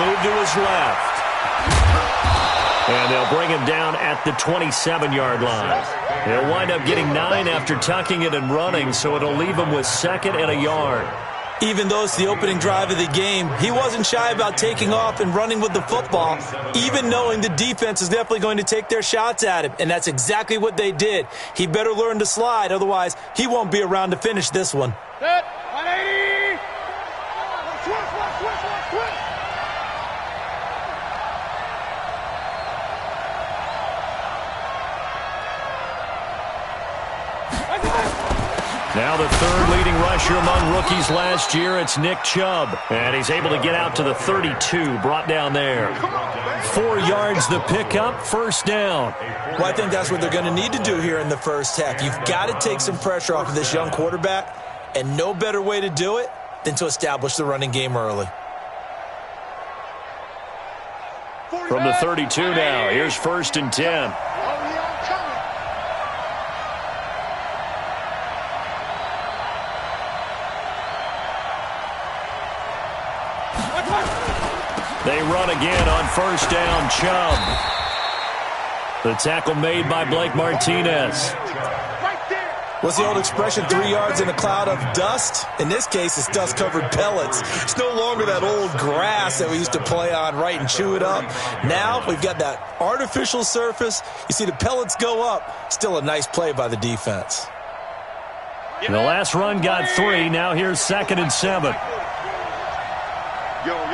move to his left. And they'll bring him down at the 27-yard line. He'll wind up getting 9 after tucking it and running, so it'll leave him with 2nd and a yard. Even though it's the opening drive of the game, he wasn't shy about taking off and running with the football, even knowing the defense is definitely going to take their shots at him, and that's exactly what they did. He better learn to slide, otherwise he won't be around to finish this one. Set, 180! Switch. Now the 3rd leading rusher among rookies last year, it's Nick Chubb. And he's able to get out to the 32, brought down there. 4 yards the pickup, 1st down. Well, I think that's what they're going to need to do here in the first half. You've got to take some pressure off of this young quarterback, and no better way to do it than to establish the running game early. From the 32 now, here's 1st and 10. They run again on 1st down, Chubb. The tackle made by Blake Martinez. What's the old expression, 3 yards in a cloud of dust? In this case, it's dust-covered pellets. It's no longer that old grass that we used to play on, right, and chew it up. Now we've got that artificial surface. You see the pellets go up. Still a nice play by the defense. The last run got 3. Now here's 2nd and 7. Yo.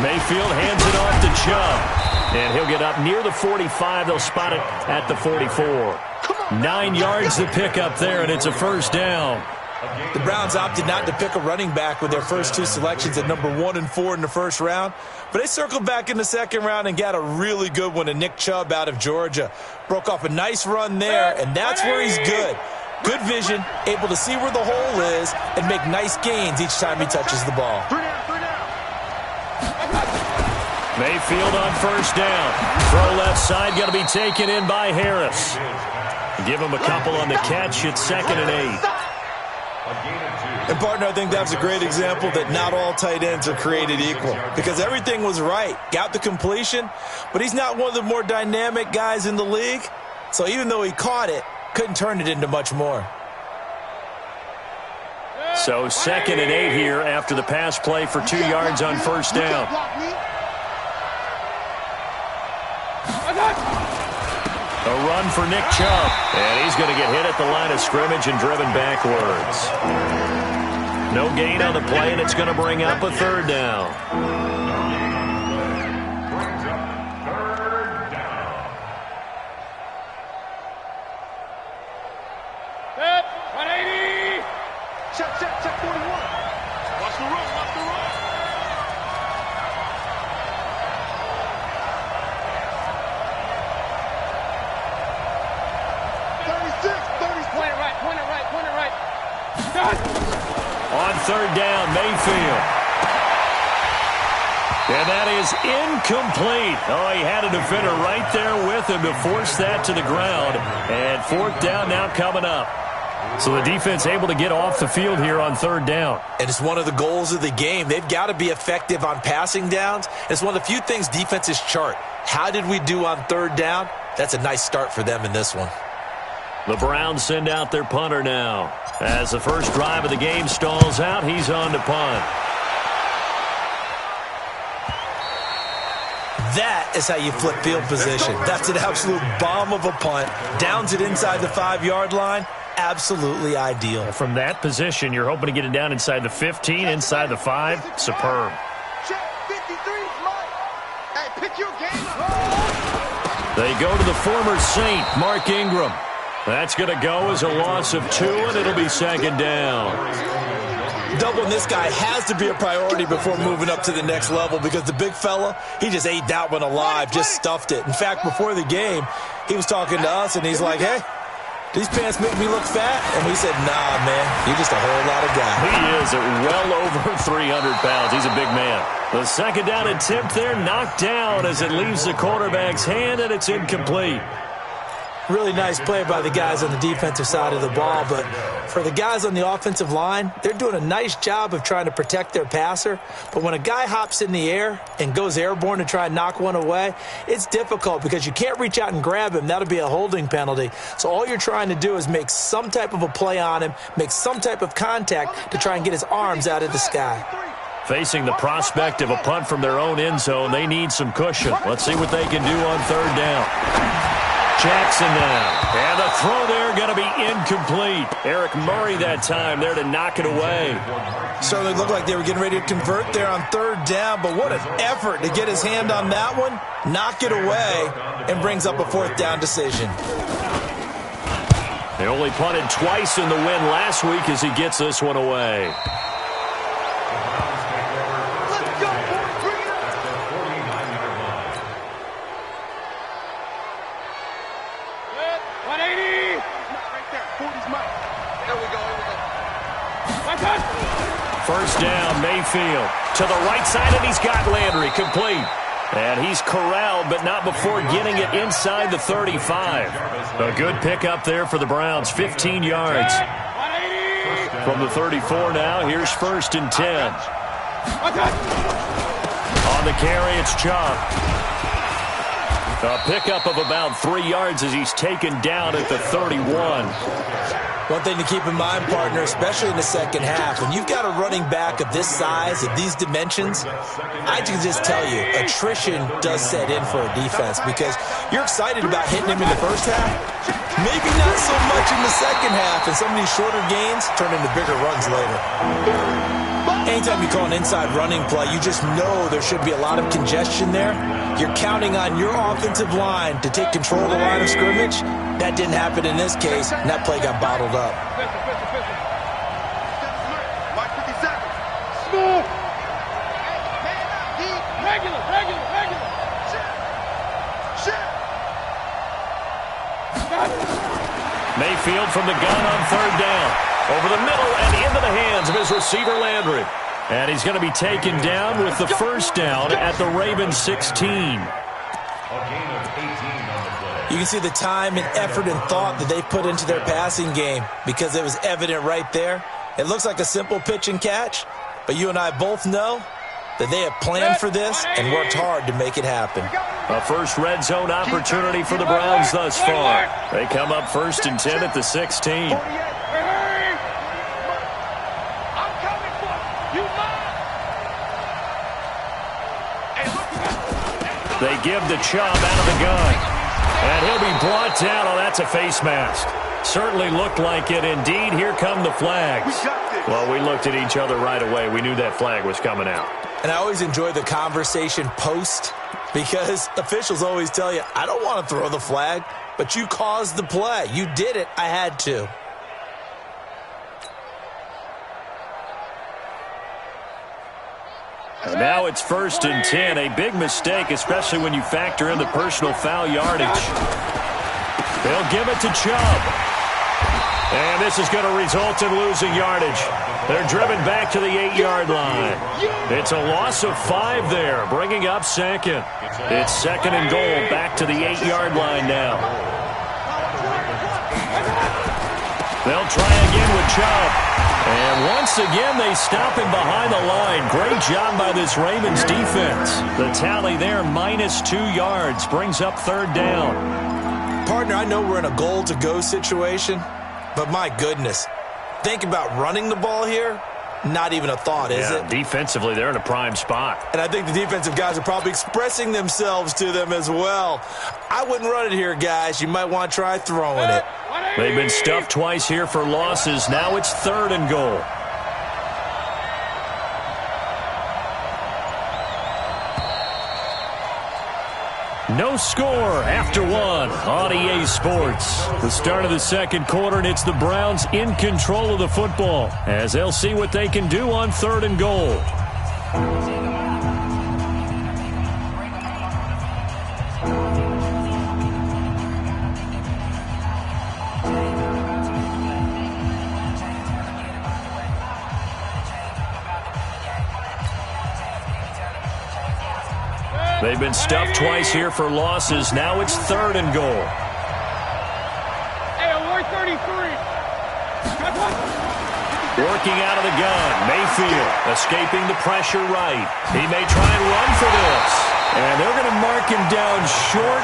Mayfield hands it off to Chubb. And he'll get up near the 45. They'll spot it at the 44. 9 yards to pick up there, and it's a 1st down. The Browns opted not to pick a running back with their first 2 selections at number 1 and 4 in the 1st round. But they circled back in the 2nd round and got a really good one in Nick Chubb out of Georgia. Broke off a nice run there, and that's where he's good. Good vision, able to see where the hole is, and make nice gains each time he touches the ball. Mayfield on 1st down. Throw left side, got to be taken in by Harris. Give him a couple on the catch. It's 2nd and 8. And, partner, I think that's a great example that not all tight ends are created equal, because everything was right. Got the completion, but he's not one of the more dynamic guys in the league. So even though he caught it, couldn't turn it into much more. So 2nd and 8 here after the pass play for 2 yards on 1st down. A run for Nick Chubb. And he's going to get hit at the line of scrimmage and driven backwards. No gain on the play, and it's going to bring up a 3rd down. Set, 180! Check 41. Watch the run. 36, 30. Point it right. On 3rd down, Mayfield. And that is incomplete. Oh, he had a defender right there with him to force that to the ground. And 4th down now coming up. So the defense able to get off the field here on 3rd down. And it's one of the goals of the game. They've got to be effective on passing downs. It's one of the few things defenses chart. How did we do on 3rd down? That's a nice start for them in this one. The Browns send out their punter now. As the first drive of the game stalls out, he's on to punt. That is how you flip field position. That's an absolute bomb of a punt. Downs it inside the 5-yard line. Absolutely ideal. From that position, you're hoping to get it down inside the 15, inside the 5. Superb. Check 53, Mike. Hey, pick your game up. They go to the former Saint, Mark Ingram. That's going to go as a loss of 2, and it'll be 2nd down. Doubling this guy has to be a priority before moving up to the next level, because the big fella, he just ate that one alive, just stuffed it. In fact, before the game, he was talking to us, and he's like, hey, these pants make me look fat? And we said, nah, man, you're just a whole lot of guy. He is at well over 300 pounds. He's a big man. The 2nd down attempt there knocked down as it leaves the quarterback's hand, and it's incomplete. Really nice play by the guys on the defensive side of the ball, but for the guys on the offensive line, they're doing a nice job of trying to protect their passer. But when a guy hops in the air and goes airborne to try and knock one away, it's difficult because you can't reach out and grab him. That'll be a holding penalty. So all you're trying to do is make some type of a play on him, make some type of contact to try and get his arms out of the sky. Facing the prospect of a punt from their own end zone, they need some cushion. Let's see what they can do on third down. Jackson now. And the throw there going to be incomplete. Eric Murray that time there to knock it away. Certainly looked like they were getting ready to convert there on third down, but what an effort to get his hand on that one, knock it away, and brings up a fourth down decision. They only punted twice in the win last week as he gets this one away. First down, Mayfield. To the right side, and he's got Landry complete. And he's corralled, but not before getting it inside the 35. A good pickup there for the Browns, 15 yards. From the 34 now, here's first and 10. On the carry, it's Chubb. A pickup of about 3 yards as he's taken down at the 31. One thing to keep in mind, partner, especially in the second half, when you've got a running back of this size, of these dimensions, I can just tell you, attrition does set in for a defense because you're excited about hitting him in the first half. Maybe not so much in the second half, and some of these shorter gains turn into bigger runs later. Anytime you call an inside running play, you just know there should be a lot of congestion there. You're counting on your offensive line to take control of the line of scrimmage. That didn't happen in this case, and that play got bottled up. Mayfield from the gun on third down. Over the middle and into the hands of his receiver, Landry. And he's going to be taken down with the first down at the Ravens 16. You can see the time and effort and thought that they put into their passing game because it was evident right there. It looks like a simple pitch and catch, but you and I both know that they have planned for this and worked hard to make it happen. A first red zone opportunity for the Browns thus far. They come up first and 10 at the 16. They give the Chubb out of the gun. And he'll be brought down. Oh, that's a face mask. Certainly looked like it. Indeed, here come the flags. Well, we looked at each other right away. We knew that flag was coming out. And I always enjoy the conversation post because officials always tell you, I don't want to throw the flag, but you caused the play. You did it. I had to. And now it's first and 10. A big mistake, especially when you factor in the personal foul yardage. They'll give it to Chubb. And this is going to result in losing yardage. They're driven back to the 8-yard line. It's a loss of 5 there, bringing up second. It's second and goal, back to the 8-yard line now. They'll try again with Chubb. And once again, they stop him behind the line. Great job by this Ravens defense. The tally there, -2 yards, brings up third down. Partner, I know we're in a goal-to-go situation, but my goodness, think about running the ball here. Not even a thought, is it? Defensively, they're in a prime spot. And I think the defensive guys are probably expressing themselves to them as well. I wouldn't run it here, guys. You might want to try throwing it. They've been stuffed twice here for losses. Now it's third and goal. No score after one on EA Sports. The start of the second quarter, and it's the Browns in control of the football as they'll see what they can do on third and goal. They've been stuffed twice here for losses. Now it's third and goal. Working out of the gun, Mayfield escaping the pressure right. He may try and run for this. And they're going to mark him down short,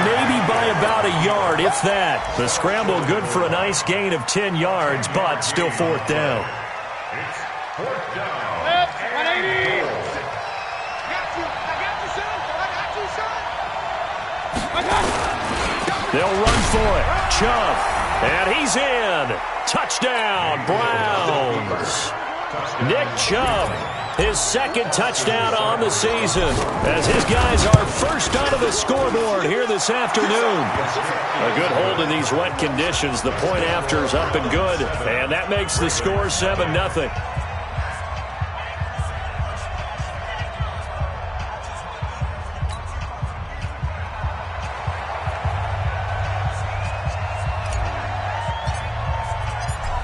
maybe by about a yard, if that. The scramble good for a nice gain of 10 yards, but still fourth down. It's fourth down. 180. They'll run for it. Chubb. And he's in. Touchdown, Browns. Nick Chubb, his second touchdown on the season, as his guys are first onto the scoreboard here this afternoon. A good hold in these wet conditions. The point after is up and good, and that makes the score 7-0.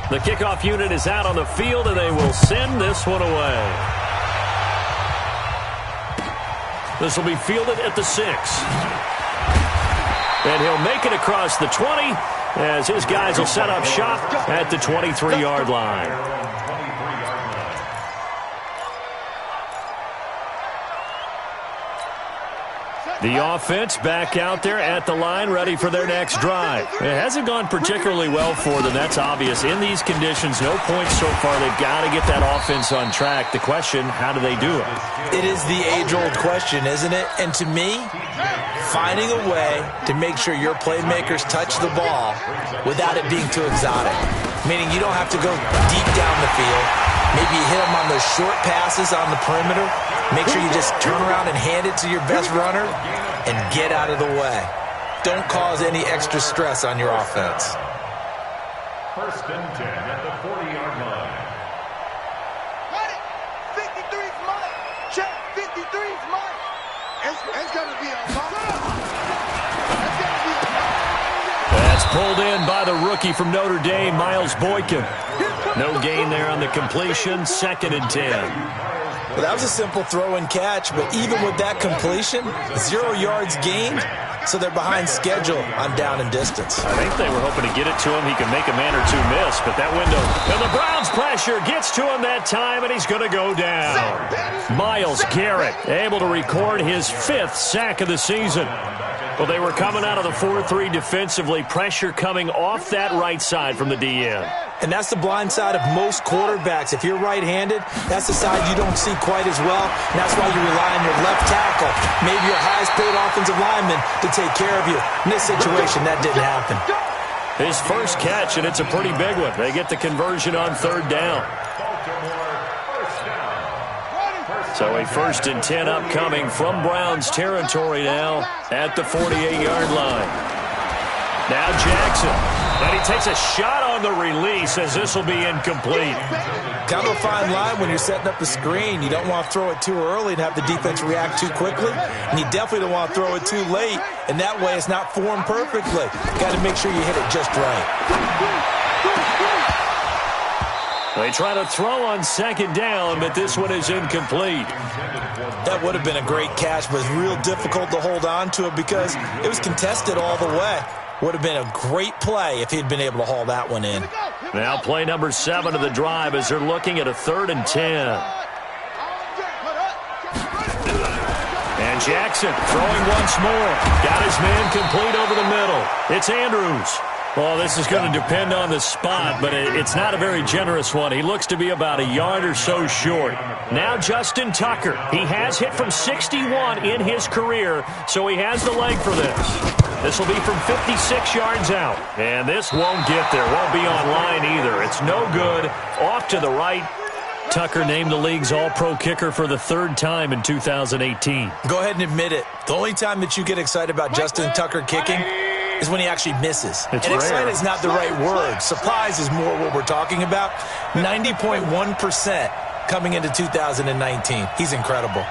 The kickoff unit is out on the field, and they will send this one away. This will be fielded at the 6. And he'll make it across the 20 as his guys will set up shop at the 23-yard line. The offense back out there at the line, ready for their next drive. It hasn't gone particularly well for them. That's obvious. In these conditions, no points so far. They've got to get that offense on track. The question, how do they do it? It is the age-old question, isn't it? And to me, finding a way to make sure your playmakers touch the ball without it being too exotic. Meaning you don't have to go deep down the field. Maybe you hit them on those short passes on the perimeter. Make sure you just turn around and hand it to your best runner and get out of the way. Don't cause any extra stress on your offense. First and 10 at the 40-yard line. Got it. 53's mine. Check. 53's mine. It's going to be a long. It's going to be a long. That's pulled in by the rookie from Notre Dame, Miles Boykin. No gain there on the completion. 2nd and 10. Well, that was a simple throw and catch, but even with that completion, 0 yards gained, so they're behind schedule on down and distance. I think they were hoping to get it to him. He can make a man or two miss, but that window. And the Browns pressure gets to him that time, and he's going to go down. Myles Garrett able to record his 5th sack of the season. Well, they were coming out of the 4-3 defensively. Pressure coming off that right side from the DN. And that's the blind side of most quarterbacks. If you're right-handed, that's the side you don't see quite as well. And that's why you rely on your left tackle, maybe your highest-paid offensive lineman, to take care of you. In this situation, that didn't happen. His first catch, and it's a pretty big one. They get the conversion on 3rd down. So a 1st and 10 upcoming from Browns territory now at the 48-yard line. Now Jackson. And he takes a shot on the release as this will be incomplete. Kind of a fine line when you're setting up the screen. You don't want to throw it too early and have the defense react too quickly. And you definitely don't want to throw it too late. And that way it's not formed perfectly. You got to make sure you hit it just right. They try to throw on 2nd down, but this one is incomplete. That would have been a great catch, but it's real difficult to hold on to it because it was contested all the way. Would have been a great play if he'd been able to haul that one in. Now play number 7 of the drive as they're looking at a 3rd and 10. And Jackson throwing once more. Got his man complete over the middle. It's Andrews. Well, this is going to depend on the spot, but it's not a very generous one. He looks to be about a yard or so short. Now Justin Tucker. He has hit from 61 in his career, so he has the leg for this. This will be from 56 yards out. And this won't get there. Won't be on line either. It's no good. Off to the right. Tucker named the league's all-pro kicker for the 3rd time in 2018. Go ahead and admit it. The only time that you get excited about Justin Tucker kicking is when he actually misses. It's and rare. excited is not the right word. Surprise is more what we're talking about. 90.1% coming into 2019. He's incredible.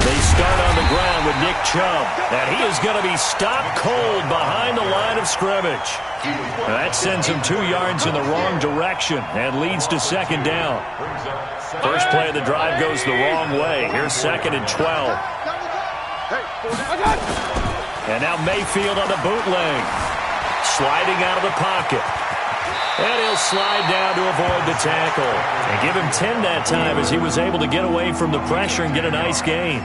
They start on the ground with Nick Chubb, and he is going to be stopped cold behind the line of scrimmage. That sends him 2 yards in the wrong direction and leads to 2nd down. First play of the drive goes the wrong way. Here's 2nd and 12. And now Mayfield on the bootleg. sliding out of the pocket. And he'll slide down to avoid the tackle. And give him 10 that time as he was able to get away from the pressure and get a nice gain.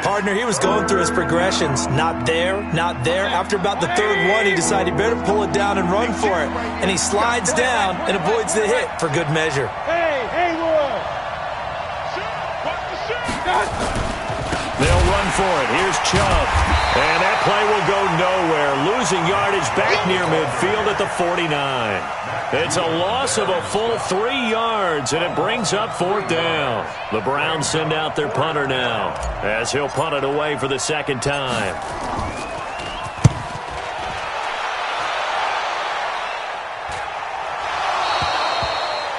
Partner, he was going through his progressions. Not there, not there. After about the third one, he decided he better pull it down and run for it. And he slides down and avoids the hit for good measure. Hey, Will. They'll run for it. Here's Chubb. And that play will go nowhere. Losing yardage back near midfield at the 49. It's a loss of a full 3 yards, and it brings up 4th down. The Browns send out their punter now, as he'll punt it away for the second time.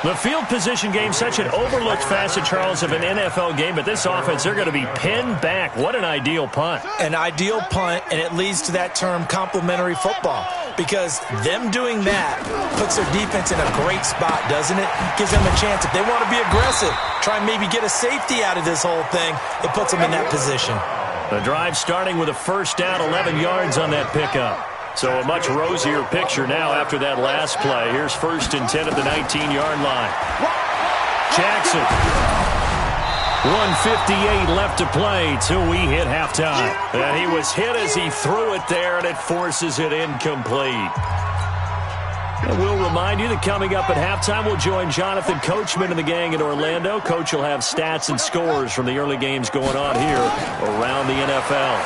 The field position game, such an overlooked facet, Charles, of an NFL game, but this offense, they're going to be pinned back. What an ideal punt. An ideal punt, and it leads to that term complementary football, because them doing that puts their defense in a great spot, doesn't it? Gives them a chance. If they want to be aggressive, try and maybe get a safety out of this whole thing, it puts them in that position. The drive starting with a first down, 11 yards on that pickup. So a much rosier picture now after that last play. Here's 1st and 10 at the 19-yard line. Jackson. 1:58 left to play till we hit halftime. And he was hit as he threw it there, and it forces it incomplete. And we'll remind you that coming up at halftime, we'll join Jonathan Coachman and the gang in Orlando. Coach will have stats and scores from the early games going on here around the NFL.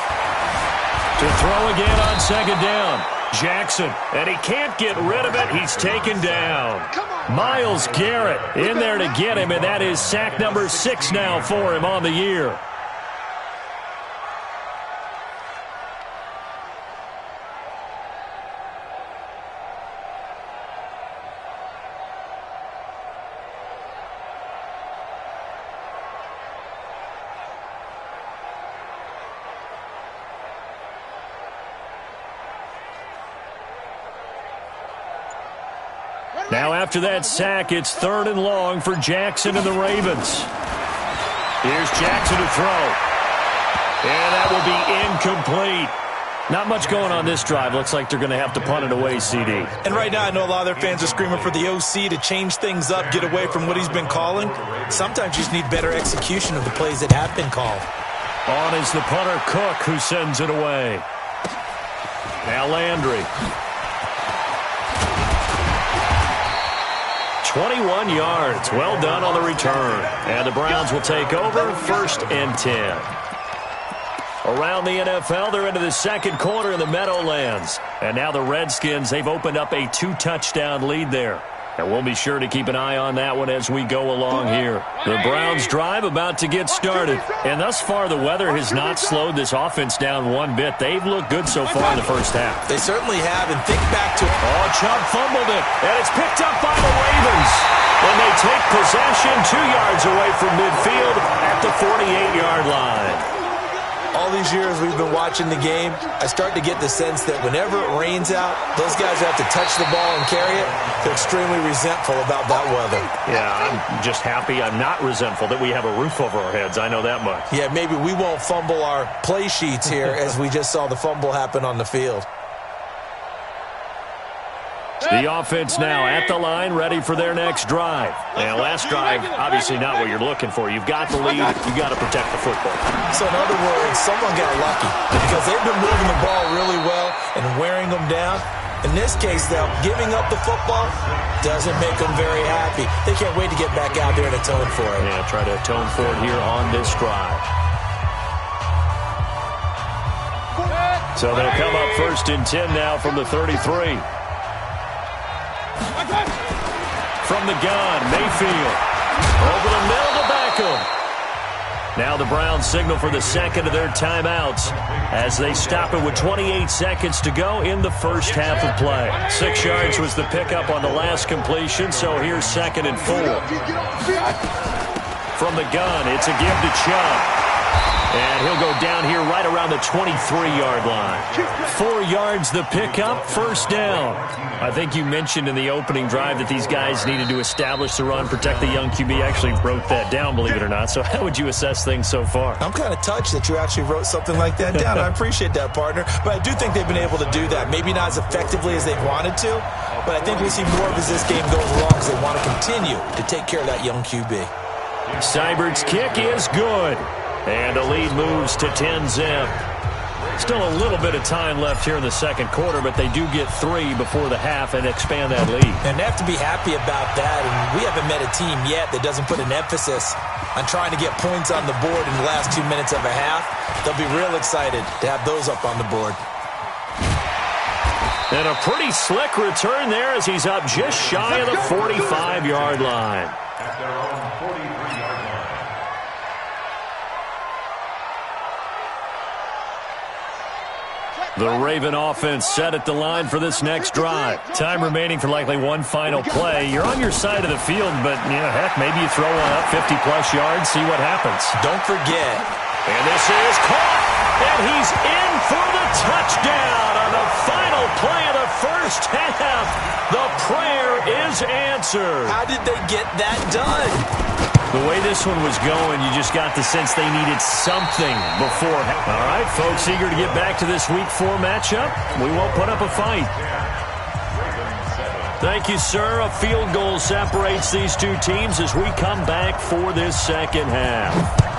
To throw again on second down. Jackson, and he can't get rid of it. He's taken down. Myles Garrett in there to get him, and that is sack number 6 now for him on the year. Now after that sack, it's 3rd and long for Jackson and the Ravens. Here's Jackson to throw. And that will be incomplete. Not much going on this drive. Looks like they're going to have to punt it away, CD. And right now I know a lot of their fans are screaming for the OC to change things up, get away from what he's been calling. Sometimes you just need better execution of the plays that have been called. On is the punter, Cook, who sends it away. Now Landry. 21 yards. Well done on the return. And the Browns will take over 1st and 10. Around the NFL, they're into the second quarter in the Meadowlands. And now the Redskins, they've opened up a 2-touchdown lead there. And we'll be sure to keep an eye on that one as we go along here. The Browns drive about to get started. And thus far, the weather has not slowed this offense down one bit. They've looked good so far in the first half. They certainly have, and think back to... Oh, Chubb fumbled it, and it's picked up by the Ravens. And they take possession 2 yards away from midfield at the 48-yard line. All these years we've been watching the game, I start to get the sense that whenever it rains out, those guys have to touch the ball and carry it. They're extremely resentful about that weather. Yeah, I'm just happy I'm not resentful that we have a roof over our heads. I know that much. Yeah, maybe we won't fumble our play sheets here as we just saw the fumble happen on the field. The offense now at the line, ready for their next drive. Now, last drive, obviously not what you're looking for. You've got the lead. You've got to protect the football. So, in other words, someone got lucky because they've been moving the ball really well and wearing them down. In this case, though, giving up the football doesn't make them very happy. They can't wait to get back out there and atone for it. Yeah, try to atone for it here on this drive. So they'll come up 1st and 10 now from the 33. From the gun, Mayfield. Over the middle to Beckham. Now the Browns signal for the second of their timeouts as they stop it with 28 seconds to go in the first half of play. 6 yards was the pickup on the last completion, so here's 2nd and 4. From the gun, it's a give to Chubb. And he'll go down here right around the 23-yard line. 4 yards the pickup, first down. I think you mentioned in the opening drive that these guys needed to establish the run, protect the young QB. I actually wrote that down, believe it or not. So how would you assess things so far? I'm kind of touched that you actually wrote something like that down. I appreciate that, partner. But I do think they've been able to do that. Maybe not as effectively as they've wanted to, but I think we'll see more of as this game goes along because they want to continue to take care of that young QB. Seibert's kick is good. And the lead moves to 10-zip. Still a little bit of time left here in the second quarter, but they do get 3 before the half and expand that lead. And they have to be happy about that. And we haven't met a team yet that doesn't put an emphasis on trying to get points on the board in the last 2 minutes of a half. They'll be real excited to have those up on the board. And a pretty slick return there as he's up just shy of the 45-yard line. At their own 43-yard line. The Raven offense set at the line for this next drive. Time remaining for likely one final play. You're on your side of the field, but, heck, maybe you throw one up 50-plus yards, see what happens. Don't forget. And this is caught, and he's in for the touchdown on the final play of the first half. The prayer is answered. How did they get that done? The way this one was going, you just got the sense they needed something before. All right, folks, eager to get back to this Week 4 matchup. We won't put up a fight. Thank you, sir. A field goal separates these two teams as we come back for this second half.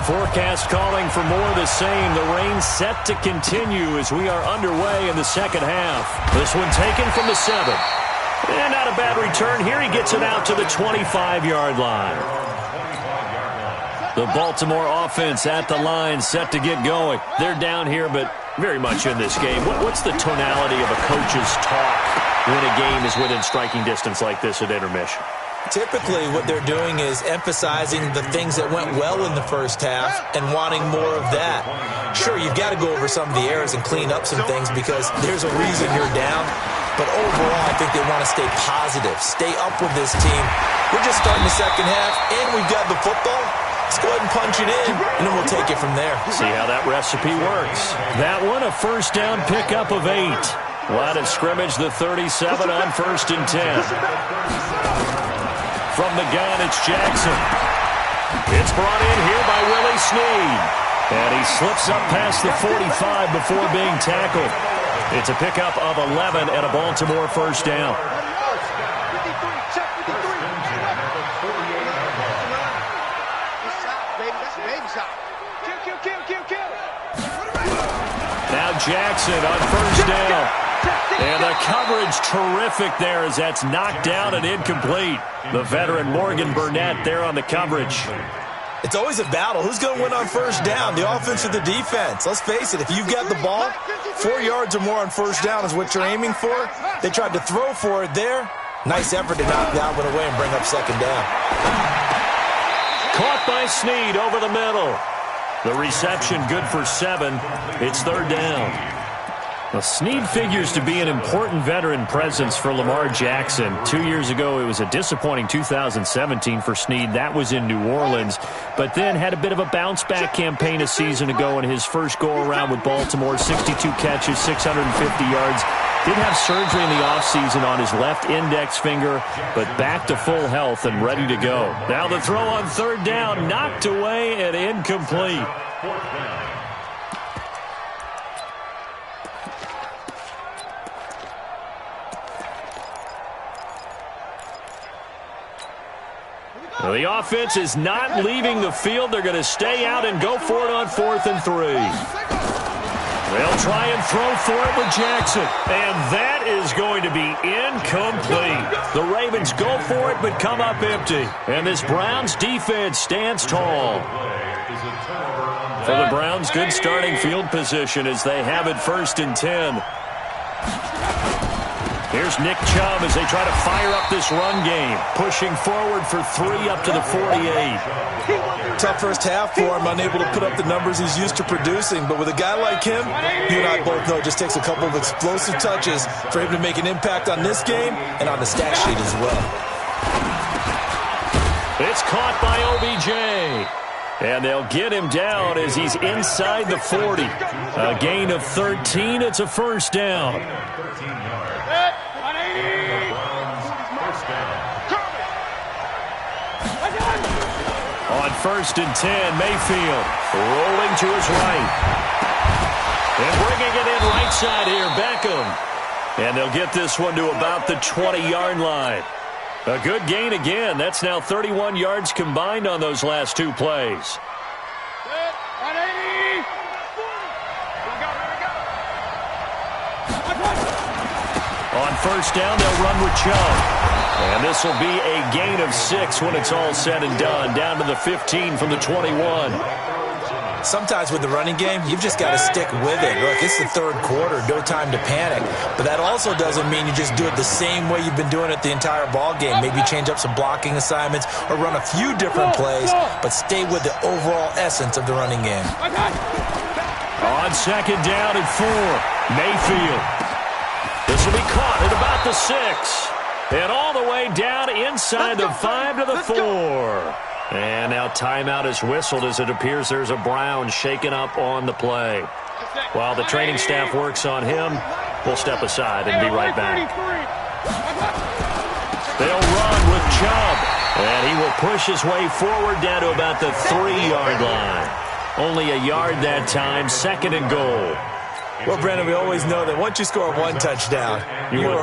Forecast calling for more of the same. The rain set to continue as we are underway in the second half. This one taken from the 7. And not a bad return here. He gets it out to the 25-yard line. The Baltimore offense at the line, set to get going. They're down here, but very much in this game. What's the tonality of a coach's talk when a game is within striking distance like this at intermission? Typically, what they're doing is emphasizing the things that went well in the first half and wanting more of that. Sure, you've got to go over some of the errors and clean up some things because there's a reason you're down. But overall, I think they want to stay positive, stay up with this team. We're just starting the second half, and we've got the football. Let's go ahead and punch it in, and then we'll take it from there. See how that recipe works. That one, a first down pickup of 8. Line of scrimmage, the 37 on 1st and 10. From the gun, it's Jackson. It's brought in here by Willie Snead. And he slips up past the 45 before being tackled. It's a pickup of 11 and a Baltimore first down. Now Jackson on first down. And the coverage terrific there as that's knocked down and incomplete. The veteran Morgan Burnett there on the coverage. It's always a battle. Who's going to win on first down, the offense or the defense? Let's face it, if you've got the ball, 4 yards or more on first down is what you're aiming for. They tried to throw for it there. Nice effort to knock that one away and bring up second down. Caught by Snead over the middle. The reception good for 7. It's third down. Well, Snead figures to be an important veteran presence for Lamar Jackson. 2 years ago, it was a disappointing 2017 for Snead. That was in New Orleans, but then had a bit of a bounce-back campaign a season ago in his first go-around with Baltimore. 62 catches, 650 yards. Did have surgery in the offseason on his left index finger, but back to full health and ready to go. Now the throw on third down, knocked away and incomplete. Well, the offense is not leaving the field. They're going to stay out and go for it on 4th and 3. They'll try and throw for it with Jackson. And that is going to be incomplete. The Ravens go for it but come up empty. And this Browns defense stands tall. For the Browns, good starting field position as they have it 1st and 10. Here's Nick Chubb as they try to fire up this run game. Pushing forward for 3 up to the 48. Tough first half for him, unable to put up the numbers he's used to producing. But with a guy like him, you and I both know it just takes a couple of explosive touches for him to make an impact on this game and on the stat sheet as well. It's caught by OBJ. And they'll get him down as he's inside the 40. A gain of 13. It's a first down. 13 yards. 180. First down. On 1st and 10, Mayfield rolling to his right. And bringing it in right side here, Beckham. And they'll get this one to about the 20-yard line. A good gain again. That's now 31 yards combined on those last two plays. 180. On 1st down, they'll run with Chubb. And this will be a gain of 6 when it's all said and done. Down to the 15 from the 21. Sometimes with the running game, you've just got to stick with it. Look, it's the third quarter, no time to panic. But that also doesn't mean you just do it the same way you've been doing it the entire ball game. Maybe change up some blocking assignments or run a few different plays, but stay with the overall essence of the running game. On 2nd down and 4, Mayfield. This will be caught at about the 6. And all the way down inside the 5 to the 4. And now timeout is whistled as it appears there's a Brown shaken up on the play. While the training staff works on him, we'll step aside and be right back. They'll run with Chubb. And he will push his way forward down to about the 3-yard line. Only a yard that time, 2nd and goal. Well, Brandon, we always know that once you score one touchdown, you're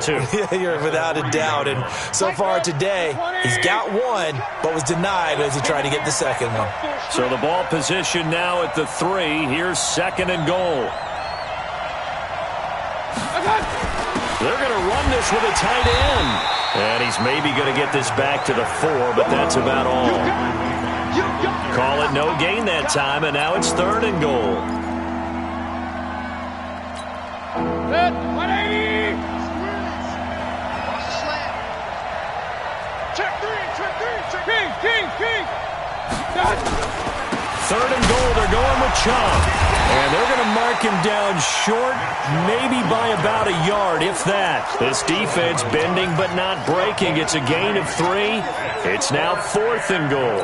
without a doubt. And so far today, he's got one, but was denied as he tried to get the second one. So the ball position now at the 3. Here's 2nd and goal. They're going to run this with a tight end. And he's maybe going to get this back to the 4, but that's about all. Call it no gain that time, and now it's 3rd and goal. 180. Watch the slant. Check 3. King. 3rd and goal. They're going with Chubb. And they're going to mark him down short, maybe by about a yard, if that. This defense bending but not breaking. It's a gain of 3. It's now 4th and goal.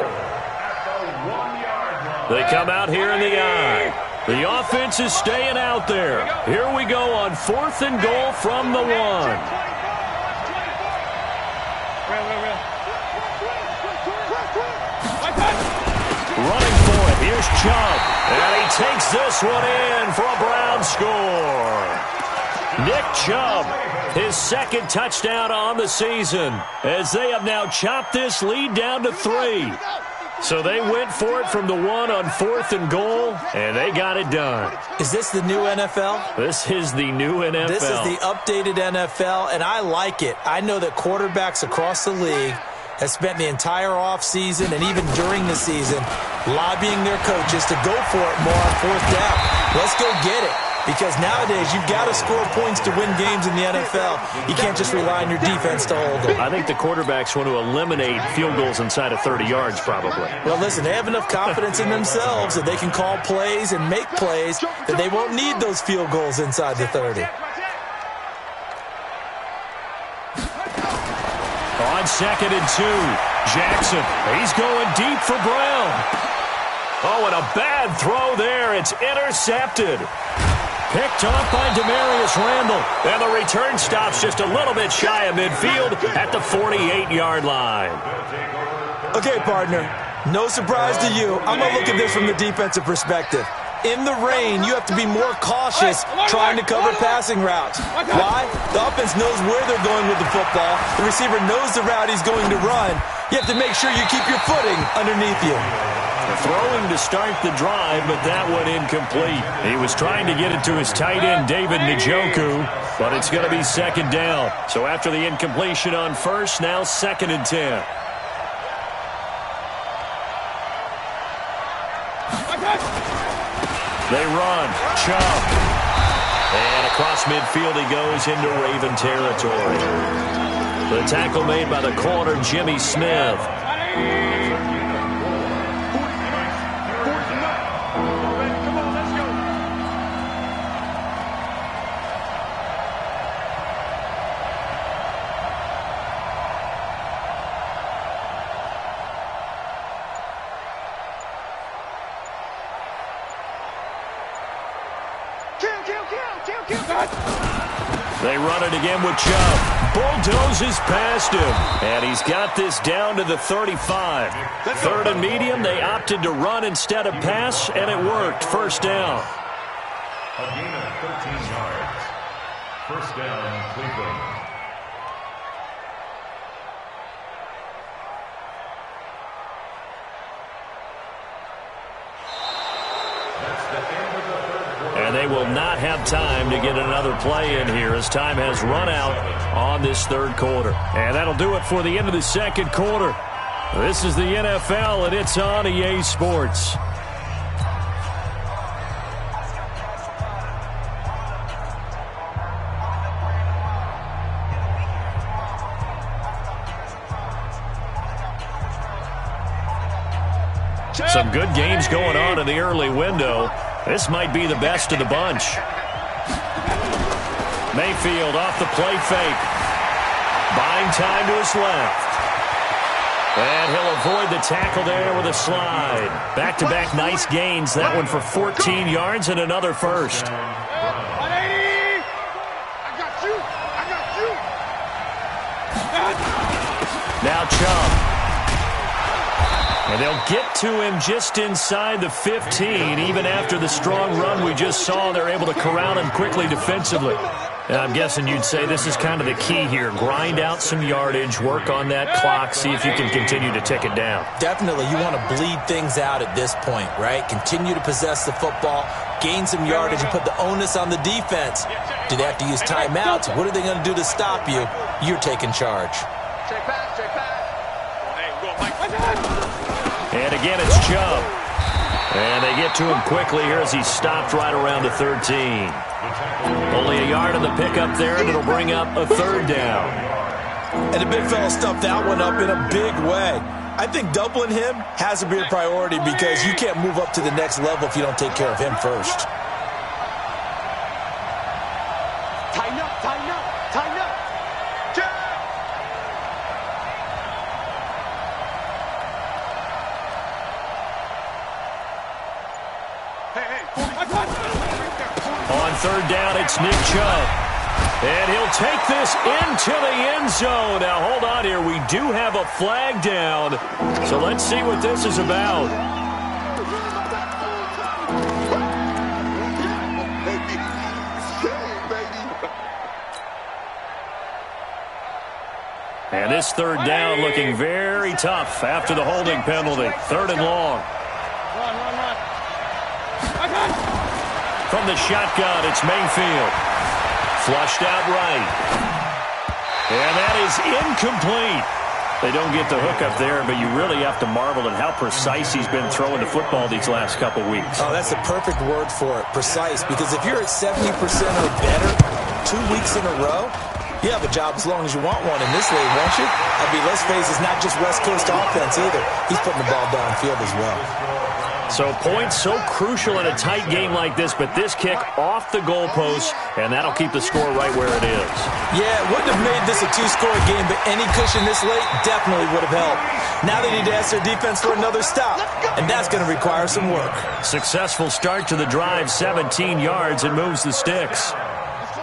They come out here in the eye. The offense is staying out there. Here we go on 4th and goal from the 1. Running for it. Here's Chubb. And he takes this one in for a Brown score. Nick Chubb, his 2nd touchdown on the season, as they have now chopped this lead down to 3. So they went for it from the 1 on 4th and goal, and they got it done. Is this the new NFL? This is the new NFL. This is the updated NFL, and I like it. I know that quarterbacks across the league have spent the entire offseason and even during the season lobbying their coaches to go for it more on 4th down. Let's go get it. Because nowadays, you've got to score points to win games in the NFL. You can't just rely on your defense to hold them. I think the quarterbacks want to eliminate field goals inside of 30 yards, probably. Well, listen, they have enough confidence in themselves that they can call plays and make plays that they won't need those field goals inside the 30. On 2nd and 2, Jackson. He's going deep for Brown. Oh, and a bad throw there. It's intercepted. Picked off by Demarius Randall. And the return stops just a little bit shy of midfield at the 48-yard line. Okay, partner, no surprise to you. I'm going to look at this from the defensive perspective. In the rain, you have to be more cautious trying to cover passing routes. Why? The offense knows where they're going with the football. The receiver knows the route he's going to run. You have to make sure you keep your footing underneath you. Throwing to start the drive, but that one incomplete. He was trying to get it to his tight end, David Njoku, but it's going to be 2nd down. So after the incompletion on 1st, now 2nd and 10. They run. Chubb. And across midfield he goes into Raven territory. The tackle made by the corner, Jimmy Smith. They run it again with Chubb. Bulldozes past him. And he's got this down to the 35. Third and medium, they opted to run instead of pass, and it worked. First down. A gain of 13 yards. First down, Cleveland. And they will not have time to get another play in here as time has run out on this third quarter. And that'll do it for the end of the second quarter. This is the NFL, and it's on EA Sports. Some good games going on in the early window. This might be the best of the bunch. Mayfield off the play fake. Buying time to his left. And he'll avoid the tackle there with a slide. Back-to-back nice gains. That one for 14 yards and another first. 180! I got you! I got you! Now Chubb. And they'll get to him just inside the 15. Even after the strong run we just saw, they're able to corral him quickly defensively. And I'm guessing you'd say this is kind of the key here. Grind out some yardage, work on that clock, see if you can continue to tick it down. Definitely, you want to bleed things out at this point, right? Continue to possess the football, gain some yardage, and put the onus on the defense. Do they have to use timeouts? What are they going to do to stop you? You're taking charge. Check pass, check pass. Hey, go, Mike. And again, it's Chubb. And they get to him quickly here as he's stopped right around the 13. Only a yard on the pickup there, and it'll bring up a third down. And the big fella stuffed that one up in a big way. I think doubling him has to be a priority because you can't move up to the next level if you don't take care of him first. Tighten up, tighten up, tighten up. Check. On third down, it's Nick Chubb. And he'll take this into the end zone. Now, hold on here. We do have a flag down. So let's see what this is about. And this third down looking very tough after the holding penalty. Third and long. From the shotgun, it's Mayfield. Flushed out right. And that is incomplete. They don't get the hook up there, but you really have to marvel at how precise he's been throwing the football these last couple weeks. Oh, that's the perfect word for it, precise. Because if you're at 70% or better 2 weeks in a row, you have a job as long as you want one in this league, won't you? I mean, let's face it, it's not just West Coast offense either. He's putting the ball downfield as well. So points so crucial in a tight game like this, but this kick off the goalpost, and that'll keep the score right where it is. Yeah, it wouldn't have made this a two-score game, but any cushion this late definitely would have helped. Now they need to ask their defense for another stop, and that's going to require some work. Successful start to the drive, 17 yards, and moves the sticks.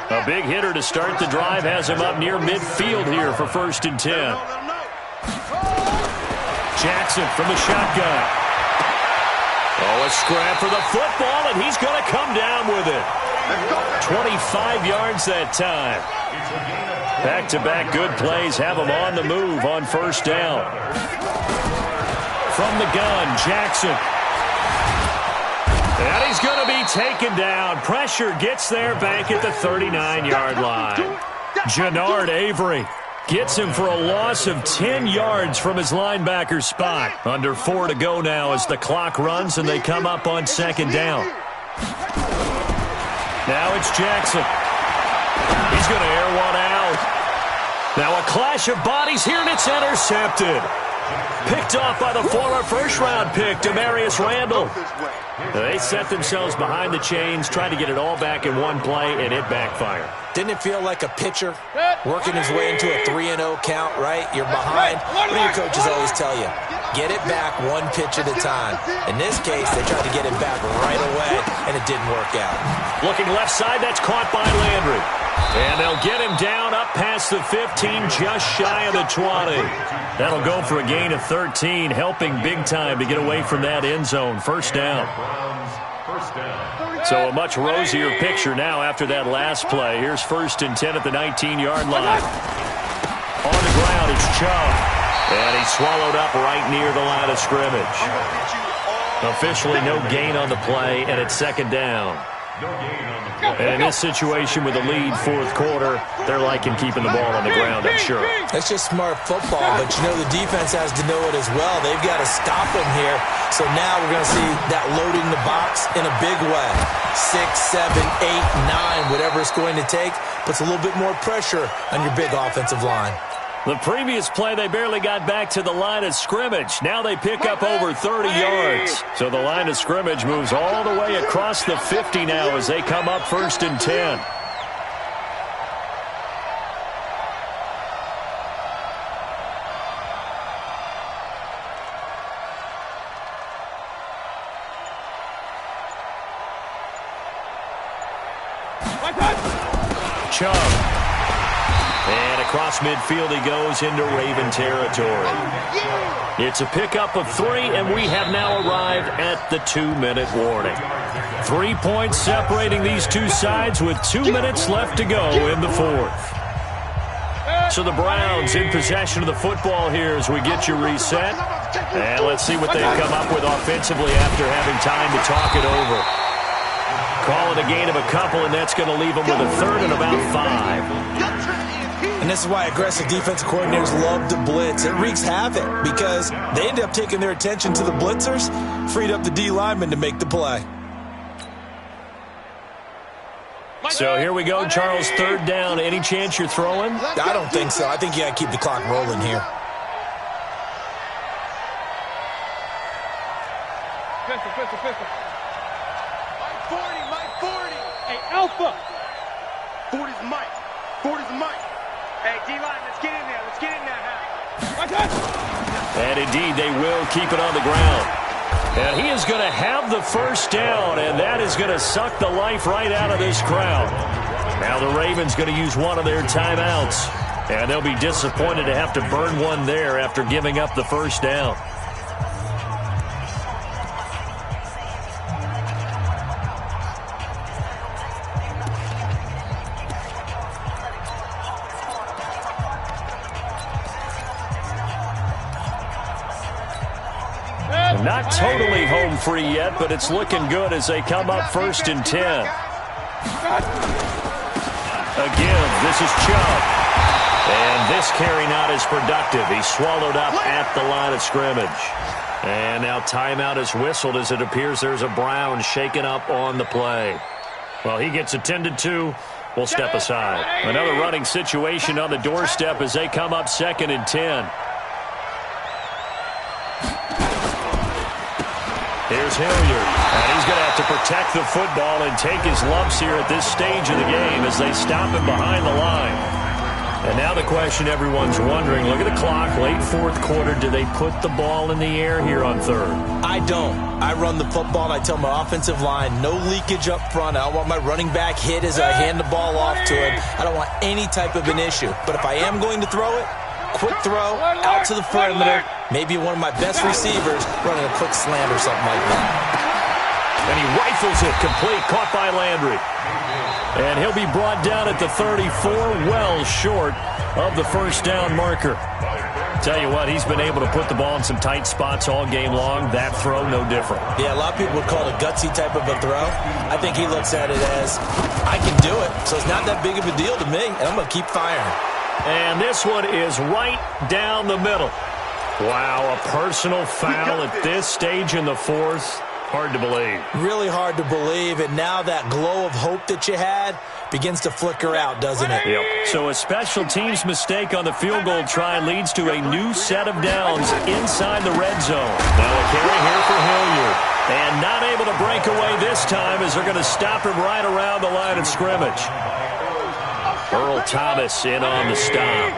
A big hitter to start the drive has him up near midfield here for 1st and 10. Jackson from the shotgun. Oh, a scrap for the football, and he's going to come down with it. 25 yards that time. Back-to-back good plays have him on the move on 1st down. From the gun, Jackson. And he's going to be taken down. Pressure gets there back at the 39-yard line. Jannard Avery gets him for a loss of 10 yards from his linebacker spot. Under 4 to go now as the clock runs and they come up on 2nd down. Now it's Jackson. He's going to air one out. Now a clash of bodies here, and it's intercepted. Picked off by the former first-round pick, Demarius Randall. They set themselves behind the chains, tried to get it all back in one play, and it backfired. Didn't it feel like a pitcher working his way into a 3-0 count, right? You're behind. What do your coaches always tell you? Get it back one pitch at a time. In this case, they tried to get it back right away, and it didn't work out. Looking left side, that's caught by Landry. And they'll get him down up past the 15, just shy of the 20. That'll go for a gain of 13, helping big time to get away from that end zone. First down. So a much rosier picture now after that last play. Here's 1st and 10 at the 19-yard line. On the ground, it's Chubb. And he's swallowed up right near the line of scrimmage. Officially no gain on the play, and it's 2nd down. And in this situation with the lead 4th quarter, they're liking keeping the ball on the ground, I'm sure. That's just smart football, but you know the defense has to know it as well. They've got to stop them here. So now we're going to see that loading the box in a big way. 6, 7, 8, 9, whatever it's going to take, puts a little bit more pressure on your big offensive line. The previous play, they barely got back to the line of scrimmage. Now they pick up over 30 yards. So the line of scrimmage moves all the way across the 50 now as they come up 1st and 10. Chubb. And across midfield he goes into Raven territory. It's a pickup of 3, and we have now arrived at the 2-minute warning. 3 points separating these two sides with 2 minutes left to go in the 4th. So the Browns in possession of the football here as we get you reset. And let's see what they've come up with offensively after having time to talk it over. Call it a gain of a couple, and that's going to leave them with a 3rd and about 5. And this is why aggressive defensive coordinators love to blitz. It wreaks havoc because they end up taking their attention to the blitzers, freed up the D lineman to make the play. So here we go, Charles, 3rd down. Any chance you're throwing? I don't think so. I think you got to keep the clock rolling here. Pistol. Mike 40. Hey, Alpha. 40's Mike. 40's Mike. Hey, D-line, let's get in there. Let's get in there. And indeed, they will keep it on the ground. And he is going to have the 1st down, and that is going to suck the life right out of this crowd. Now the Ravens going to use one of their timeouts, and they'll be disappointed to have to burn one there after giving up the 1st down. Not totally home free yet, but it's looking good as they come up 1st and 10. Again, this is Chubb. And this carry not as productive. He's swallowed up at the line of scrimmage. And now timeout is whistled as it appears there's a Brown shaken up on the play. Well, he gets attended to. We'll step aside. Another running situation on the doorstep as they come up 2nd and 10. Here's Hilliard, and he's going to have to protect the football and take his lumps here at this stage of the game as they stop him behind the line. And now the question everyone's wondering, look at the clock, late 4th quarter, do they put the ball in the air here on 3rd? I don't. I run the football, and I tell my offensive line, no leakage up front. I don't want my running back hit as I hand the ball off to him. I don't want any type of an issue. But if I am going to throw it, quick throw, out to the perimeter, maybe one of my best receivers running a quick slant or something like that. And he rifles it complete, caught by Landry. And he'll be brought down at the 34, well short of the 1st down marker. Tell you what, he's been able to put the ball in some tight spots all game long. That throw, no different. Yeah, a lot of people would call it a gutsy type of a throw. I think he looks at it as, I can do it, so it's not that big of a deal to me, and I'm going to keep firing. And this one is right down the middle. Wow, a personal foul at this stage in the 4th. Hard to believe. Really hard to believe, and now that glow of hope that you had begins to flicker out, doesn't it? Yep. So a special teams mistake on the field goal try leads to a new set of downs inside the red zone. Now a carry here for Hilliard. And not able to break away this time as they're going to stop him right around the line of scrimmage. Earl Thomas in on the stop.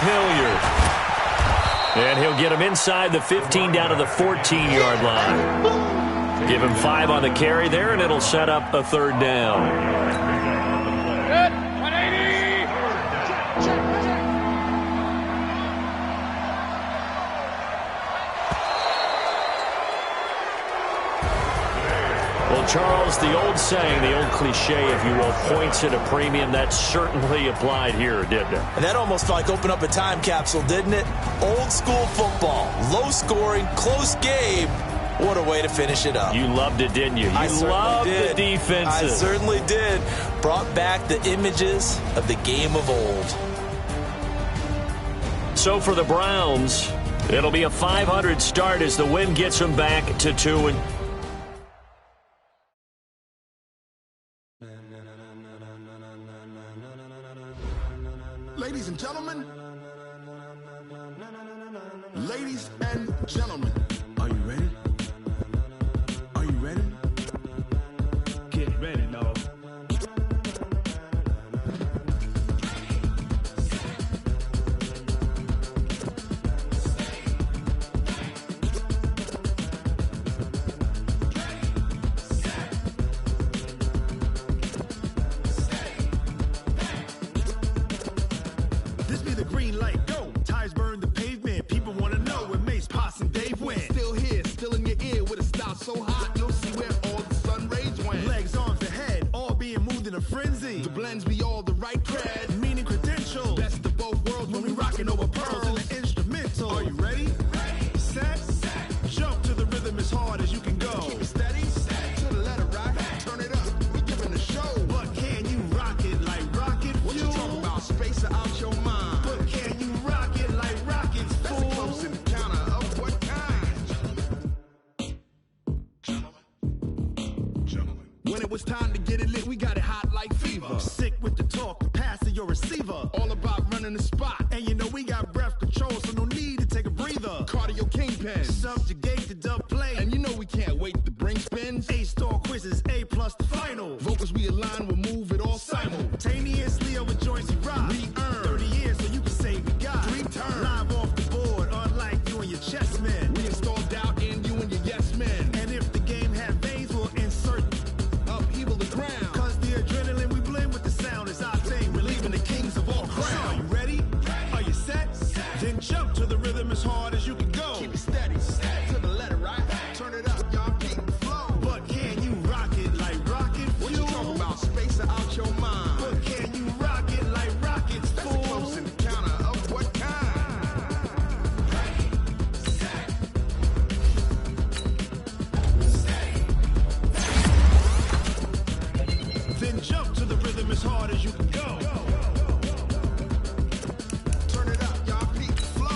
Hilliard. And he'll get him inside the 15 down to the 14-yard line. Give him 5 on the carry there, and it'll set up a third down. Well, Charles, the old saying, the old cliche, if you will, points at a premium, that certainly applied here, didn't it? And that almost like opened up a time capsule, didn't it? Old school football, low scoring, close game. What a way to finish it up. You loved it, didn't you? You loved the defenses. I certainly did. Brought back the images of the game of old. So for the Browns, it'll be a 500 start as the win gets them back to 2-2. Ladies and gentlemen, ladies and gentlemen, are you ready? Are you ready? Get ready, dog. This be the green light, go. Tires burn the pavement. People want to know where Mace, Potts, and Dave went. Still here, still in your ear with a style so hot, you'll see where all the sun rays went. Legs, arms, and head, all being moved in a frenzy. The blends be all the right cred, meaning credentials. Best of both worlds when we rockin' over pearls in the instrumental. Are you ready? Set, jump to the rhythm as hard as you can go. Keep it steady, to the letter rock, turn it up, we giving a show. But can you rock it like rocket fuel? What you talking about, space or out your mind? But can you rock it like rockets, fool? That's a close encounter of what kind? Gentlemen. When it was time to get it lit, we got it hot like fever. Sick with the talk, the pass to your receiver. All about running the spot. And you know we got breath control, so no need to take a breather. Cardio kingpin, subjugate the dub play. And you know we can't wait to bring spins. A-star quizzes, A+ the final. Vocals we align, we'll move it all simultaneously over joints we rock. We earn 30 years, so you can say we got 3 turns. Live off the board, unlike you and your chess men. We install doubt in you and your yes men. And if the game had veins, we'll insert upheaval the ground. Cause the adrenaline we blend with the sound is our thing. We're leaving the kings of all crowns. Are you ready? Are you set? Then jump to the rhythm as hard as you can go. Keep it steady, to the letter right. Turn it up, y'all keep the flow. But can you rock it like rocket fuel? What you talking about, space or out your mind? But can you rock it like rockets, fool? That's a close encounter of what kind? Then jump to the rhythm as hard as you can go. Turn it up, y'all keep the flow.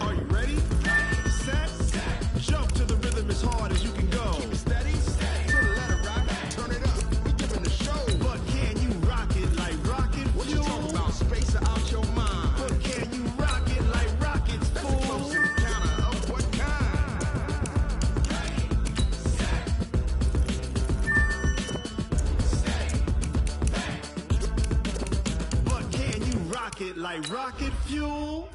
Are you ready? Set, jump to the rhythm as hard as you can go. Keep it steady, to the letter rock, turn it up, we giving the show. But can you rock it like rocket fuel? What you talking about, space or out your mind? But can you rock it like rockets, fool? That's a close encounter of what kind? But can you rock it like rocket fuel?